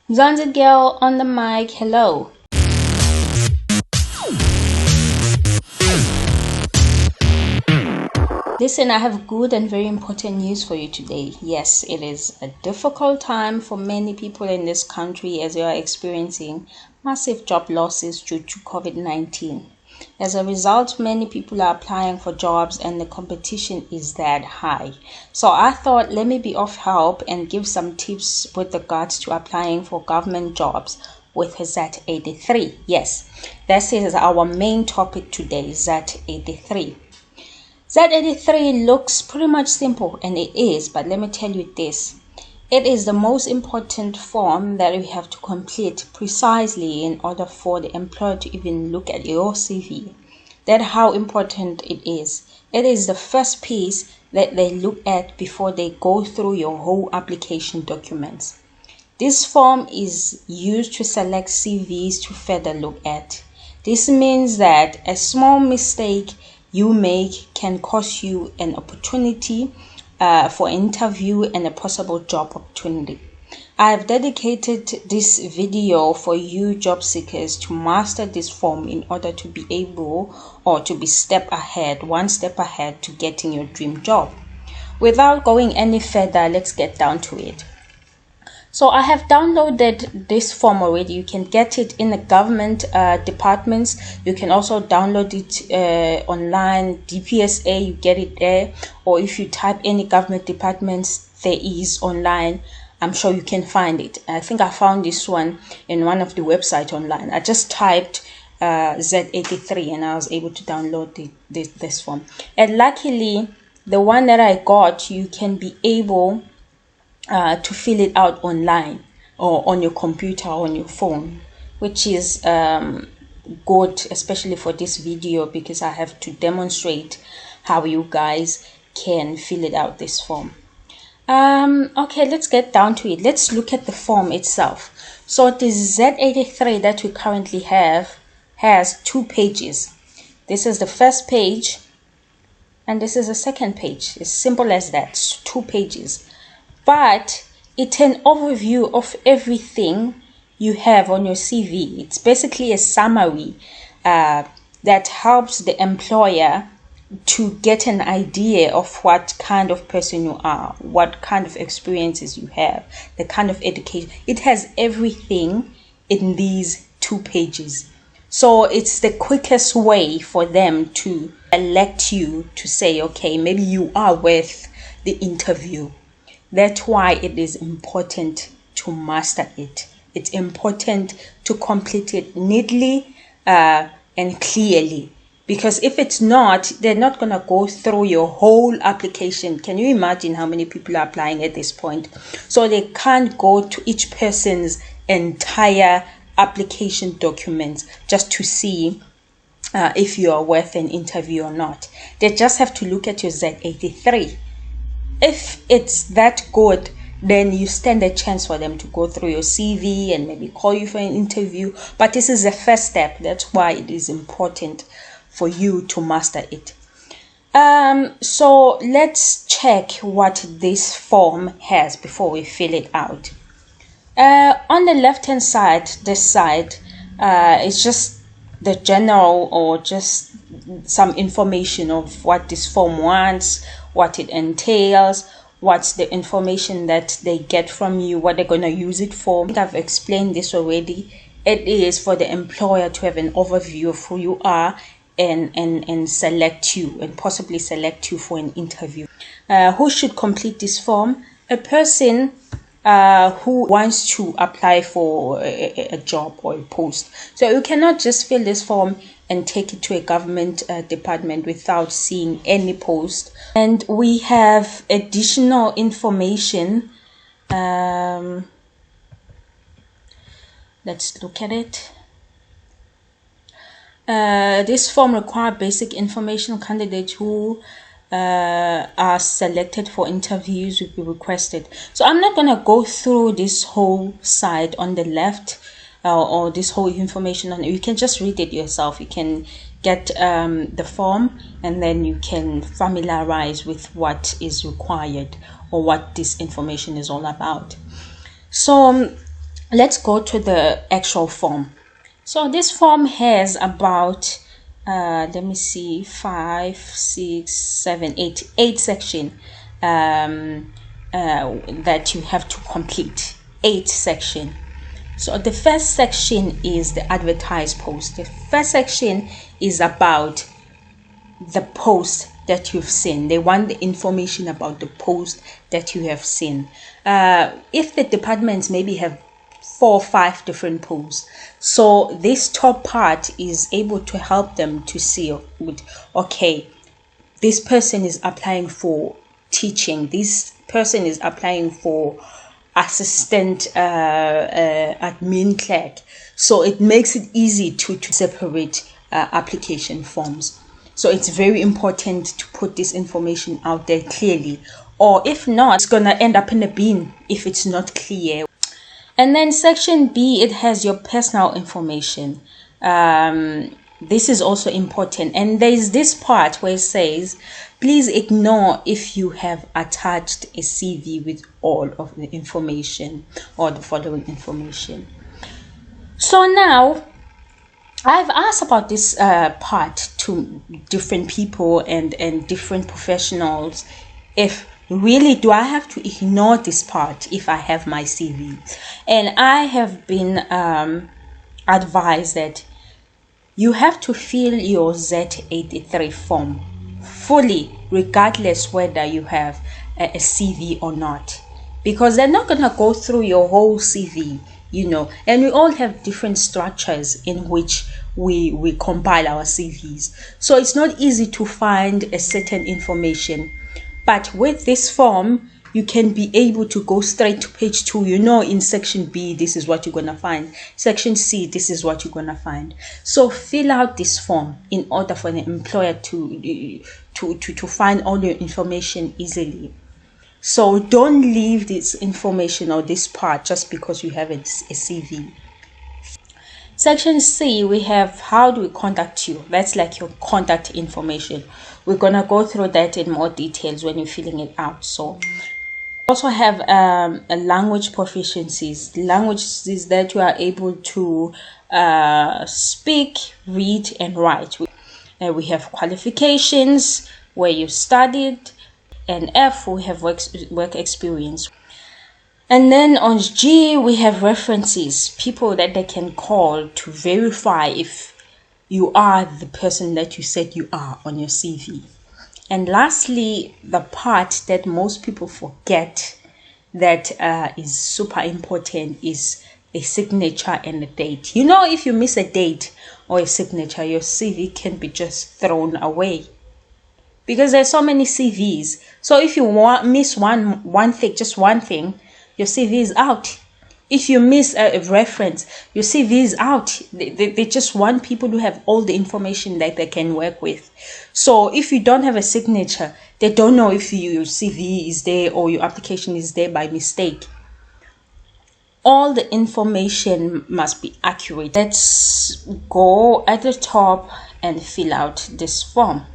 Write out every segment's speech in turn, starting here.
Zanzi girl on the mic, hello. Listen, I have good and very important news for you today. Yes, it is a difficult time for many people in this country as they are experiencing massive job losses due to COVID-19. As a result, many people are applying for jobs and the competition is that high. So I thought, let me be of help and give some tips with regards to applying for government jobs with Z83. Yes, that is our main topic today, Z83. Z83 looks pretty much simple, and it is, but let me tell you this. It is the most important form that we have to complete precisely in order for the employer to even look at your CV. That's how important it is. It is the first piece that they look at before they go through your whole application documents. This form is used to select CVs to further look at. This means that a small mistake you make can cost you an opportunity for interview and a possible job opportunity. I have dedicated this video for you job seekers to master this form in order to be able or to be one step ahead to getting your dream job. Without going any further, let's get down to it. So I have downloaded this form already. You can get it in the government departments. You can also download it online, DPSA, you get it there. Or if you type any government departments, there is online. I'm sure you can find it. I think I found this one in one of the websites online. I just typed Z83 and I was able to download this form. And luckily, the one that I got, you can be able to fill it out online or on your computer or on your phone, which is good, especially for this video, because I have to demonstrate how you guys can fill it out, this form. Okay, let's get down to it. Let's look at the form itself. So the Z83 that we currently have has 2 pages. This is the first page and this is the second page. It's simple as that. It's 2 pages. But it's an overview of everything you have on your CV. It's basically a summary that helps the employer to get an idea of what kind of person you are, what kind of experiences you have, the kind of education. It has everything in these 2 pages. So it's the quickest way for them to elect you to say, okay, maybe you are worth the interview. That's why it is important to master it. It's important to complete it neatly and clearly. Because if it's not, they're not going to go through your whole application. Can you imagine how many people are applying at this point? So they can't go to each person's entire application documents just to see if you are worth an interview or not. They just have to look at your Z83. If it's that good, then you stand a chance for them to go through your CV and maybe call you for an interview. But this is the first step. That's why it is important for you to master it. So let's check what this form has before we fill it out. On the left hand side, this side, it's just the general or just some information of what this form wants, what it entails, what's the information that they get from you, what they're going to use it for. I think I've explained this already. It is for the employer to have an overview of who you are and select you and possibly select you for an interview. Who should complete this form? A person who wants to apply for a job or a post. So you cannot just fill this form and take it to a government department without seeing any post. And we have additional information. Let's look at it. This form requires basic information. Candidates who are selected for interviews will be requested. So I'm not going to go through this whole side on the left or this whole information on it. You can just read it yourself. You can get the form and then you can familiarize with what is required or what this information is all about. So let's go to the actual form. So this form has about let me see, 5, 6, 7, 8, 8 sections that you have to complete. 8 sections. So the first section is the advertised post. The first section is about the post that you've seen. They want the information about the post that you have seen. If the departments maybe have 4 or 5 different posts, so this top part is able to help them to see, okay, this person is applying for teaching, this person is applying for assistant admin clerk. So it makes it easy to separate application forms. So it's very important to put this information out there clearly, or if not, it's gonna end up in a bin if it's not clear. And then section B, it has your personal information. This is also important. And there's this part where it says, please ignore if you have attached a CV with all of the information or the following information. So now, I've asked about this part to different people and different professionals. If really, do I have to ignore this part if I have my CV? And I have been advised that you have to fill your Z83 form fully, regardless whether you have a CV or not, because they're not going to go through your whole CV, and we all have different structures in which we compile our CVs. So it's not easy to find a certain information. But with this form, you can be able to go straight to page 2. In section B, this is what you're going to find. Section C, this is what you're going to find. So fill out this form in order for the employer to find all your information easily. So don't leave this information or this part just because you have a CV. Section C, we have how do we contact you. That's like your contact information. We're going to go through that in more details when you're filling it out. So also have a language proficiencies. Languages that you are able to speak, read, and write. We have qualifications, where you studied, and F, we have work experience. And then on G, we have references, people that they can call to verify if you are the person that you said you are on your CV. And lastly, the part that most people forget that is super important is a signature and a date. If you miss a date or a signature, your CV can be just thrown away, because there's so many CVs. So if you miss one thing, just one thing, your CV is out. If you miss a reference, your CV is out. They just want people to have all the information that they can work with. So if you don't have a signature, they don't know if your CV is there or your application is there by mistake. All the information must be accurate. Let's go at the top and fill out this form.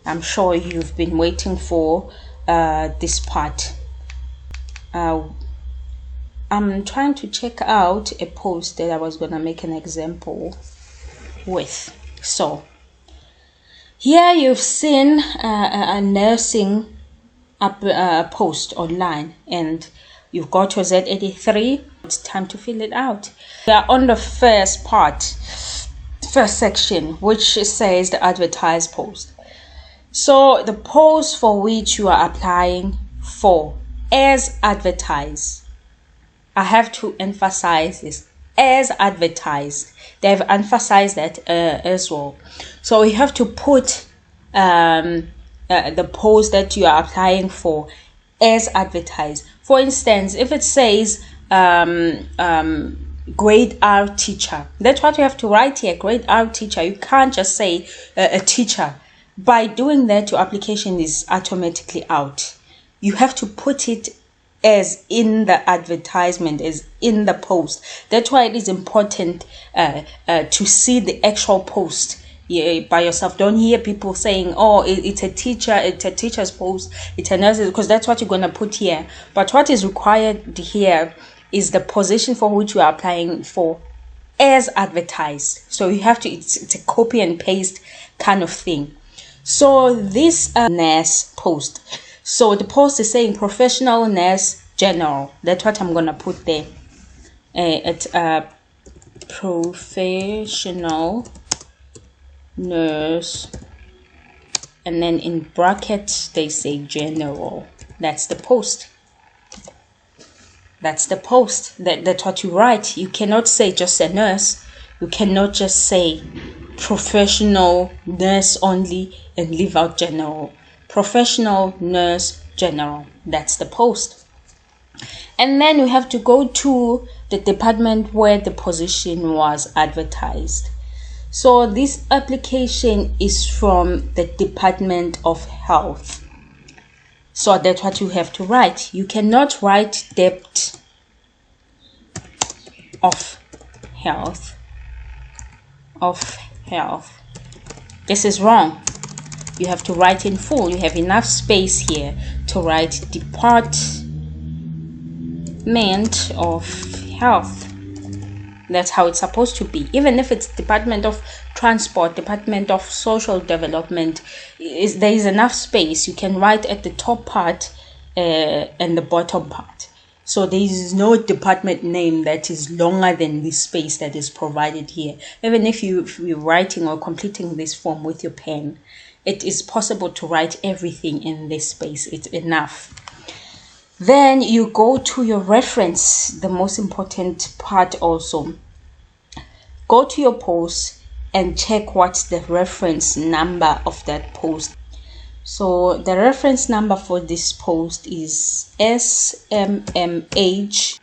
I'm sure you've been waiting for this part. I'm trying to check out a post that I was going to make an example with. So here you've seen a nursing post online, and you've got your Z83. It's time to fill it out. We are on the first section, which says the advertised post. So the post for which you are applying for, as advertised. I have to emphasize this, as advertised. They've emphasized that as well. So you have to put the post that you are applying for as advertised. For instance, if it says grade R teacher, that's what you have to write here, grade R teacher. You can't just say a teacher. By doing that, your application is automatically out. You have to put it as in the advertisement, as in the post. That's why it is important to see the actual post by yourself. Don't hear people saying, oh, it's a teacher's post, it's a nurse's, because that's what you're going to put here. But what is required here is the position for which you are applying for as advertised. So you have to, it's a copy and paste kind of thing. So this nurse post, so the post is saying professional nurse general. That's what I'm gonna put there. It's professional nurse, and then in brackets they say general. That's the post. That's the post. That's what you write. You cannot say just a nurse. You cannot just say professional nurse only and leave out general. Professional nurse general. That's the post. And then we have to go to the department where the position was advertised. So this application is from the Department of Health. So that's what you have to write. You cannot write Dept of Health. This is wrong. You have to write in full. You have enough space here to write Department of Health. That's how it's supposed to be. Even if it's Department of Transport, Department of Social Development, there is enough space. You can write at the top part and the bottom part. So there is no department name that is longer than this space that is provided here. Even if you're writing or completing this form with your pen, it is possible to write everything in this space. It's enough. Then you go to your reference, the most important part also. Go to your post and check what's the reference number of that post. So the reference number for this post is SMMH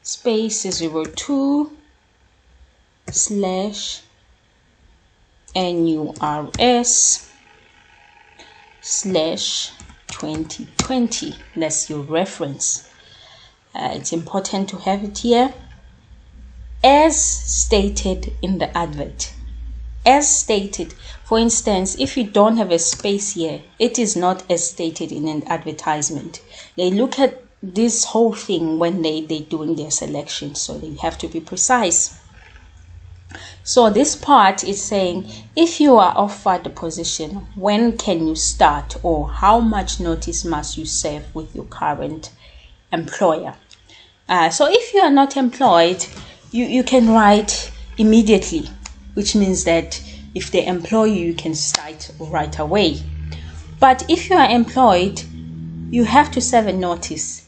space 02/NURS/2020. That's your reference. It's important to have it here. As stated in the advert. As stated. For instance, if you don't have a space here, it is not as stated in an advertisement. They look at this whole thing when they're doing their selection, so they have to be precise. So this part is saying, if you are offered the position, when can you start, or how much notice must you serve with your current employer? So if you are not employed, you can write immediately, which means that if they employ you, you can start right away. But if you are employed, you have to serve a notice.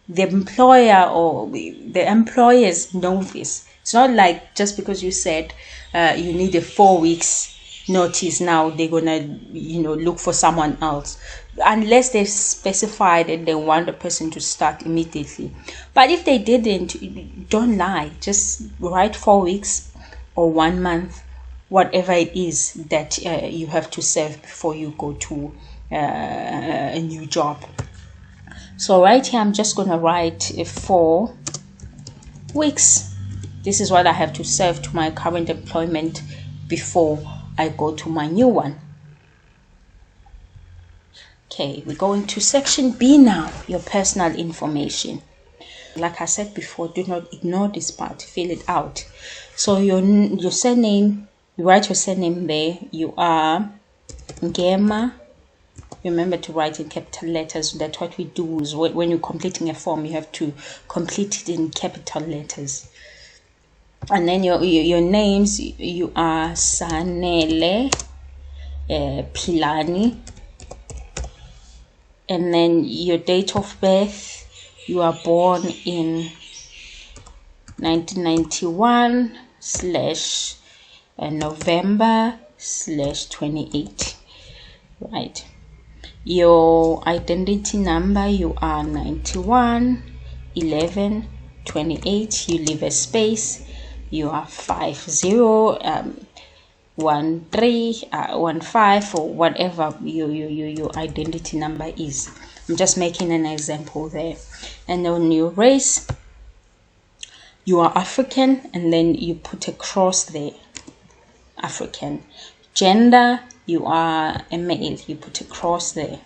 The employer or the employers know this. It's not like just because you said you need a 4 weeks notice, now they're gonna look for someone else, unless they've specified that they want the person to start immediately. But if they didn't, don't lie. Just write 4 weeks or 1 month, whatever it is that you have to serve before you go to a new job. So right here, I'm just gonna write 4 weeks. This is what I have to serve to my current employment before I go to my new one. Okay, we go into section B now, your personal information. Like I said before, do not ignore this part, fill it out. So your surname, you write your surname there. You are Ngema. Remember to write in capital letters. That's what we do, is when you're completing a form, you have to complete it in capital letters. And then your names, you are Sanele Pilani. And then your date of birth, you are born in 1991/November/28, right? Your identity number, you are 91/11/28. You leave a space. You are 501315 or whatever your identity number is. I'm just making an example there. And on your race, you are African, and then you put a cross there, African. Gender, you are a male, you put a cross there.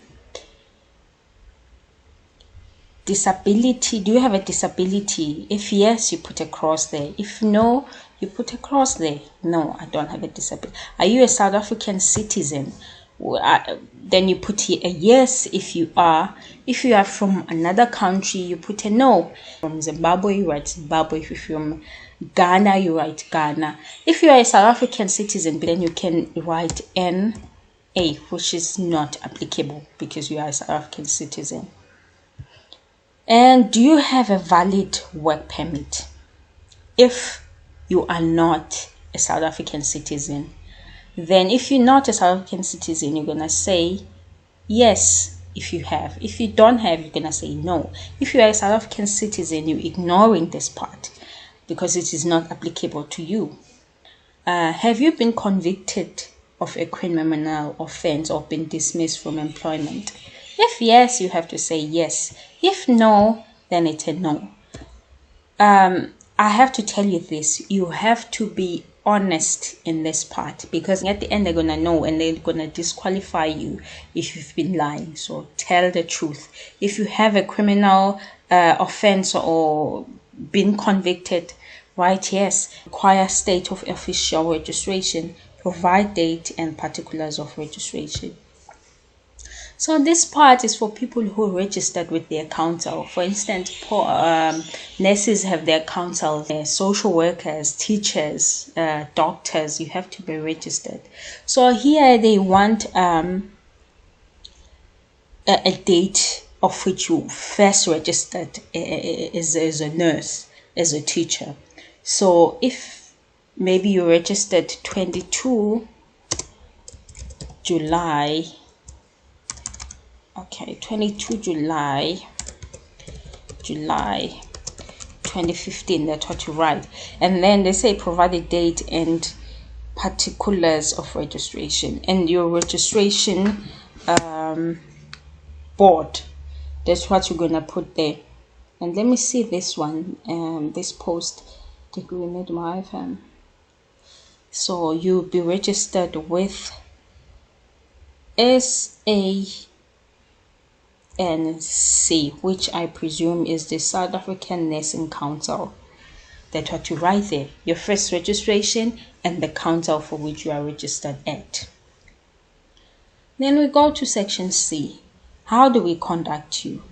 disability. Do you have a disability? If yes, you put a cross there. If no, you put a cross there. No, I don't have a disability. Are you a South African citizen? Then you put here a yes if you are. If you are from another country, you put a no. From Zimbabwe, you write Zimbabwe. If you're from Ghana, you write Ghana. If you are a South African citizen, then you can write NA, which is not applicable because you are a South African citizen. And do you have a valid work permit? If you are not a South African citizen, then if you're not a South African citizen, you're gonna say yes if you have. If you don't have, you're gonna say no. If you are a South African citizen, you're ignoring this part because it is not applicable to you. Have you been convicted of a criminal offense or been dismissed from employment? If yes, you have to say yes. If no, then it's a no. I have to tell you this. You have to be honest in this part because at the end they're gonna know and they're gonna disqualify you if you've been lying. So tell the truth. If you have a criminal offense or been convicted, write yes. Require state of official registration. Provide date and particulars of registration. So this part is for people who registered with their council. For instance, nurses have their council, social workers, teachers, doctors, you have to be registered. So here they want a date of which you first registered as a nurse, as a teacher. So if maybe you registered 22 July, okay, 22 July 2015, that's what you write. And then they say provide a date and particulars of registration and your registration board. That's what you're gonna put there. And let me see this one, this post degree midwife. So you'll be registered with SANC, which I presume is the South African Nursing Council. That's what you write there. Your first registration and the council for which you are registered at. Then we go to section C. How do we contact you?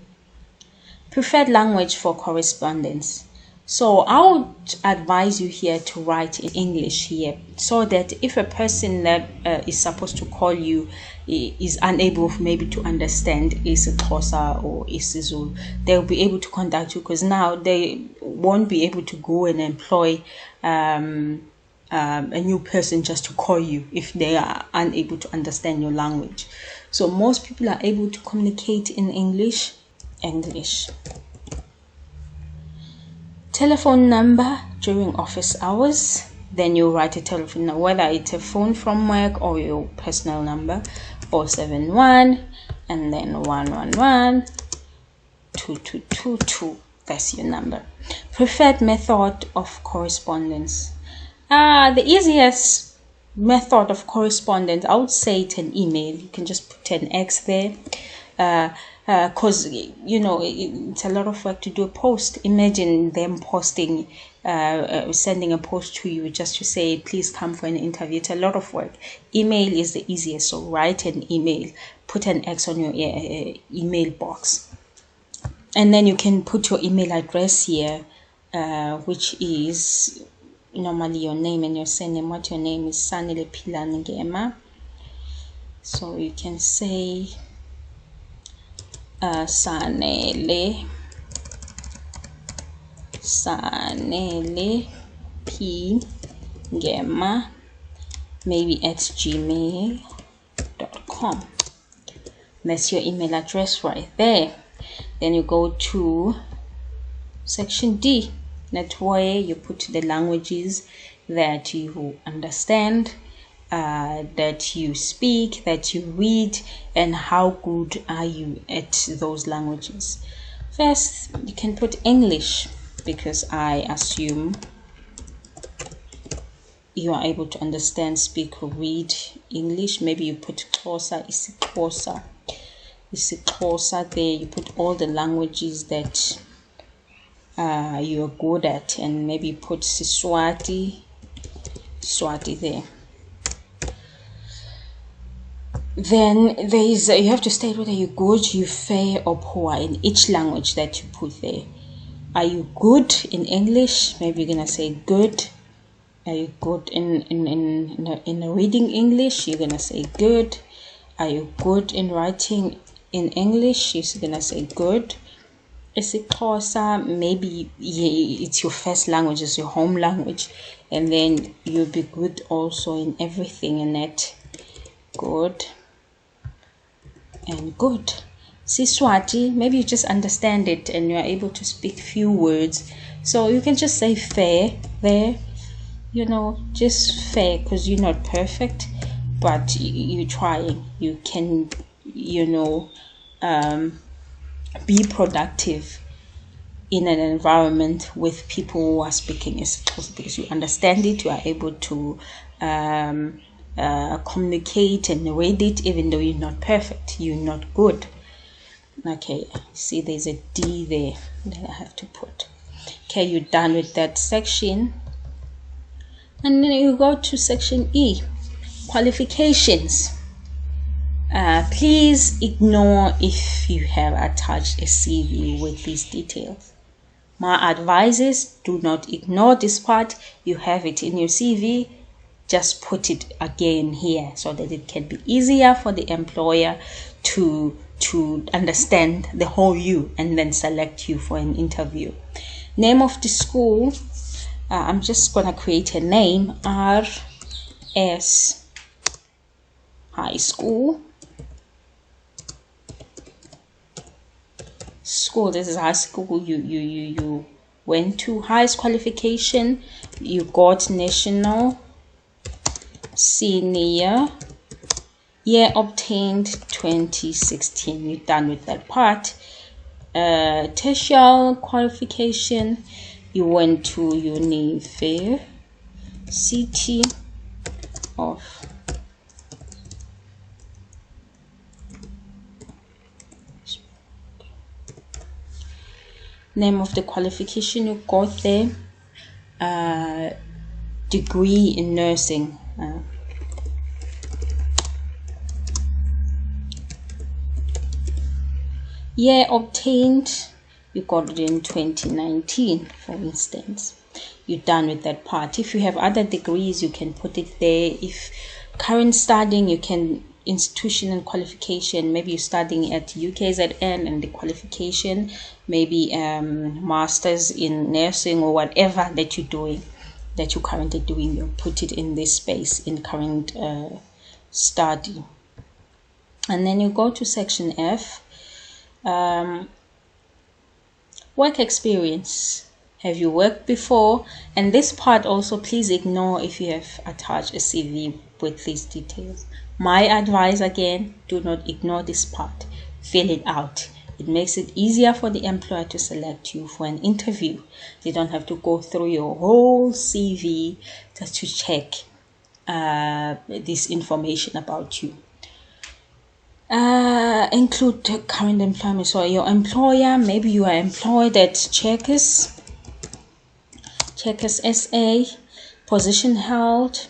Preferred language for correspondence. So I would advise you here to write in English here so that if a person that is supposed to call you is unable maybe to understand isiXhosa or isiZulu, they'll be able to contact you because now they won't be able to go and employ a new person just to call you if they are unable to understand your language. So most people are able to communicate in English. Telephone number during office hours. Then you write a telephone number, whether it's a phone from work or your personal number, 471 and then 111 2222. That's your number. Preferred method of correspondence. The easiest method of correspondence, I would say it's an email. You can just put an X there. Because you know it's a lot of work to do a post. Imagine them posting, sending a post to you just to say please come for an interview. It's a lot of work. Email is the easiest, so write an email, put an X on your email box, and then you can put your email address here, which is normally your name and your surname. What your name is, Sanele Ngema. So you can say Sanele P Ngema, maybe at gmail.com. That's your email address right there. Then you go to section D. That's where you put the languages that you understand, that you speak, that you read, and how good are you at those languages. First, you can put English because I assume you are able to understand, speak, or read English. Maybe you put Xhosa, isiXhosa. isiXhosa there, you put all the languages that you're good at, and maybe put Swati there. Then there is you have to state whether you're good, you fair, or poor in each language that you put there. Are you good in English? Maybe you're gonna say good. Are you good in reading English? You're gonna say good. Are you good in writing in English? You're gonna say good. isiXhosa, maybe it's your first language, it's your home language, and then you'll be good also in everything in it. Good and good. Siswati, maybe you just understand it and you're able to speak few words, so you can just say fair there, just fair, because you're not perfect, but you're trying. You can be productive in an environment with people who are speaking isiXhosa, because you understand it, you are able to communicate and read it, even though you're not perfect, you're not good. Okay, see there's a D there that I have to put. Okay, you're done with that section, and then you go to section E, qualifications. Please ignore if you have attached a CV with these details. My advice is do not ignore this part. You have it in your CV, just put it again here so that it can be easier for the employer to understand the whole you and then select you for an interview. Name of the school, I'm just gonna create a name, RS High School. This is high school you went to. Highest qualification, you got national, senior, year obtained 2016. You're done with that part. Tertiary qualification, you went to University of name of the qualification you got there, degree in nursing. Year obtained, you got it in 2019, for instance. You're done with that part. If you have other degrees, you can put it there. If current studying, you can institution and qualification. Maybe you're studying at UKZN and the qualification, maybe masters in nursing or whatever that you're doing, that you're currently doing. You put it in this space in current study. And then you go to section F. Work experience. Have you worked before? And this part also, please ignore if you have attached a CV with these details. My advice again, do not ignore this part. Fill it out. It makes it easier for the employer to select you for an interview. They don't have to go through your whole CV just to check this information about you. Include current employment. So your employer, maybe you are employed at Checkers SA, position held,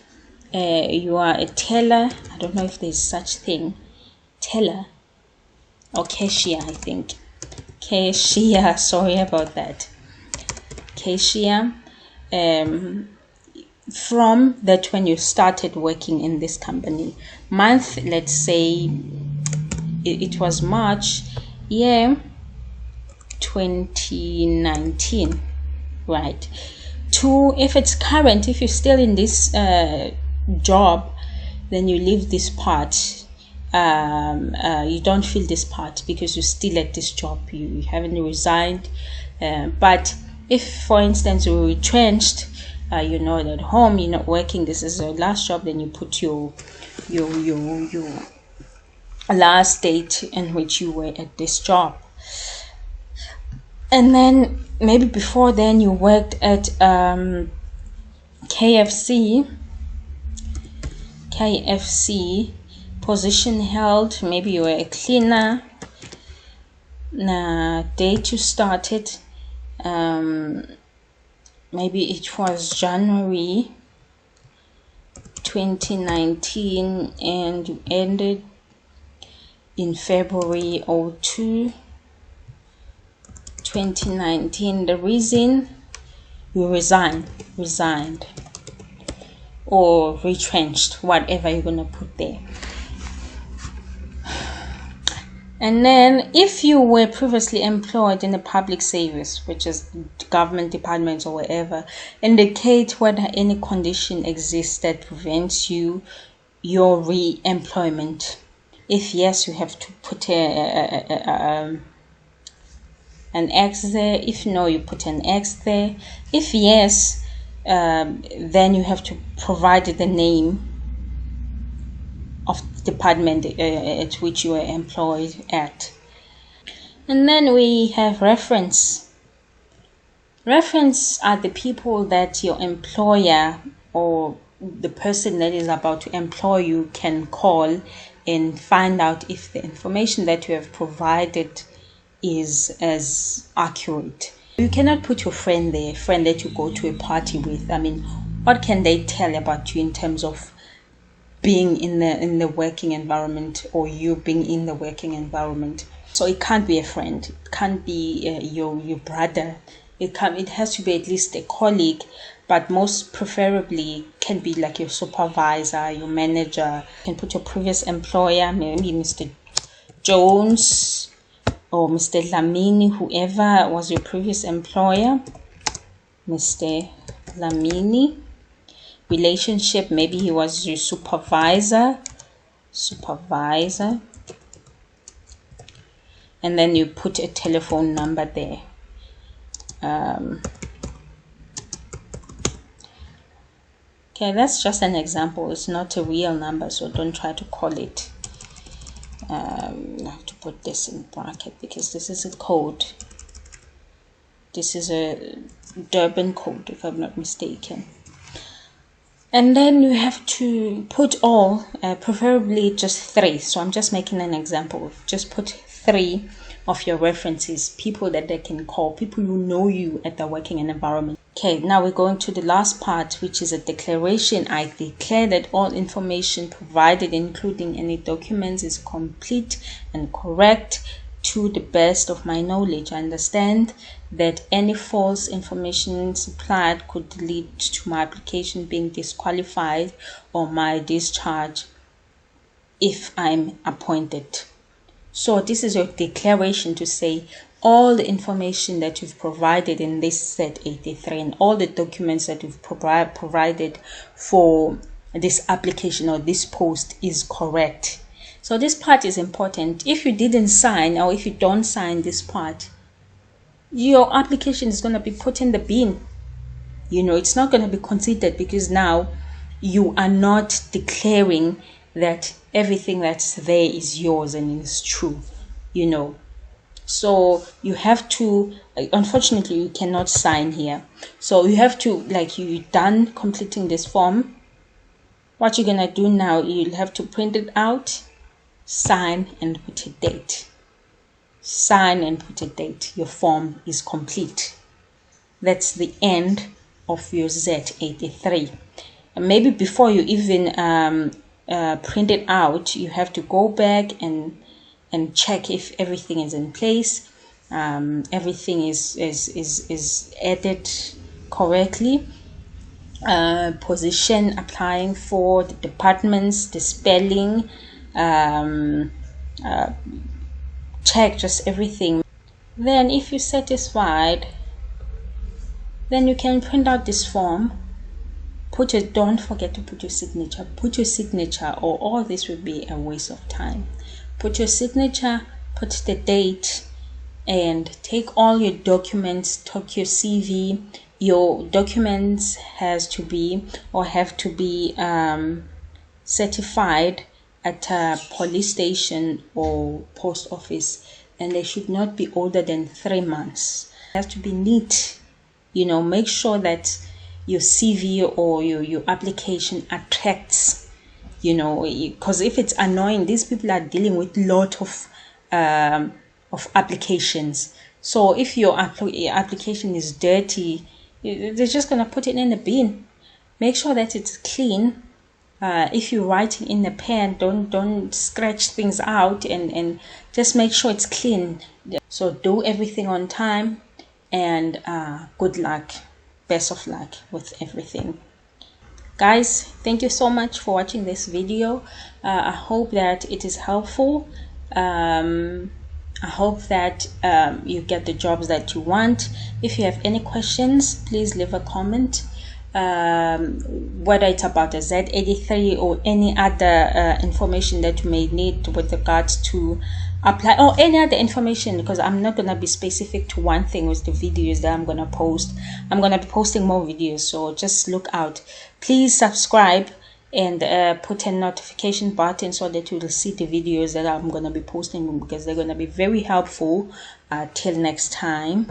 you are a teller. I don't know if there's such thing, teller or cashier. I think cashier, sorry about that, cashier. From that, when you started working in this company, month, let's say it was March, year 2019, right? To, if it's current, if you're still in this job, then you leave this part. You don't fill this part because you're still at this job, you haven't resigned. But if, for instance, you're retrenched, you're not at home, you're not working, this is your last job, then you put your last date in which you were at this job. And then maybe before then you worked at KFC, position held, maybe you were a cleaner, Date you started, maybe it was January 2019 and you ended in February 2019. The reason you resigned or retrenched, whatever you're gonna put there. And then if you were previously employed in a public service, which is government departments or wherever, indicate whether any condition exists that prevents your re-employment. If yes, you have to put an X there. If no, you put an X there. If yes, then you have to provide the name of the department at which you are employed at. And then we have reference. Reference are the people that your employer or the person that is about to employ you can call and find out if the information that you have provided is as accurate. You cannot put your friend there, friend that you go to a party with. I mean, what can they tell about you in terms of being in the working environment, or you being in the working environment? So it can't be a friend, it can't be your brother. It has to be at least a colleague, but most preferably can be like your supervisor, your manager. You can put your previous employer, maybe Mr. Jones or Mr. Lamini, whoever was your previous employer. Mr. Lamini. Relationship, maybe he was your supervisor, and then you put a telephone number there. Okay, that's just an example. It's not a real number, so don't try to call it. I have to put this in bracket because this is a code. This is a Durban code, if I'm not mistaken. And then you have to put all, preferably just 3. So I'm just making an example. Just put 3 of your references, people that they can call, people who know you at the working environment. Okay, now we're going to the last part, which is a declaration. I declare that all information provided, including any documents, is complete and correct to the best of my knowledge. I understand that any false information supplied could lead to my application being disqualified or my discharge if I'm appointed. So this is your declaration to say all the information that you've provided in this Z83 and all the documents that you've provided for this application or this post is correct. So this part is important. If you didn't sign, or if you don't sign this part, your application is going to be put in the bin. It's not going to be considered, because now you are not declaring that everything that's there is yours and is true. So you have to, unfortunately you cannot sign here, so you have to, like, you're done completing this form. What you're gonna do now, you'll have to print it out, sign and put a date. Sign and put a date. Your form is complete. That's the end of your Z83. And maybe before you even print it out, you have to go back and check if everything is in place, everything is added correctly, position applying for, the departments, the spelling, check just everything. Then if you're satisfied, then you can print out this form, don't forget to put your signature, or all this will be a waste of time. Put your signature, put the date, and take all your documents, take your CV. Your documents have to be certified at a police station or post office, and they should not be older than 3 months. It has to be neat. Make sure that your CV or your application attracts, because if it's annoying, these people are dealing with a lot of of applications. So if your application is dirty, they're just gonna put it in the bin. Make sure that it's clean. If you're writing in the pen, don't scratch things out, and just make sure it's clean. So do everything on time, and good luck, best of luck with everything. Guys, thank you so much for watching this video. I hope that it is helpful. I hope that you get the jobs that you want. If you have any questions, please leave a comment, whether it's about the Z83 or any other information that you may need with regards to apply, or any other information, because I'm not going to be specific to one thing with the videos that I'm going to post. I'm going to be posting more videos, so just look out. Please subscribe and put a notification button so that you will see the videos that I'm going to be posting, because they're going to be very helpful. Till next time.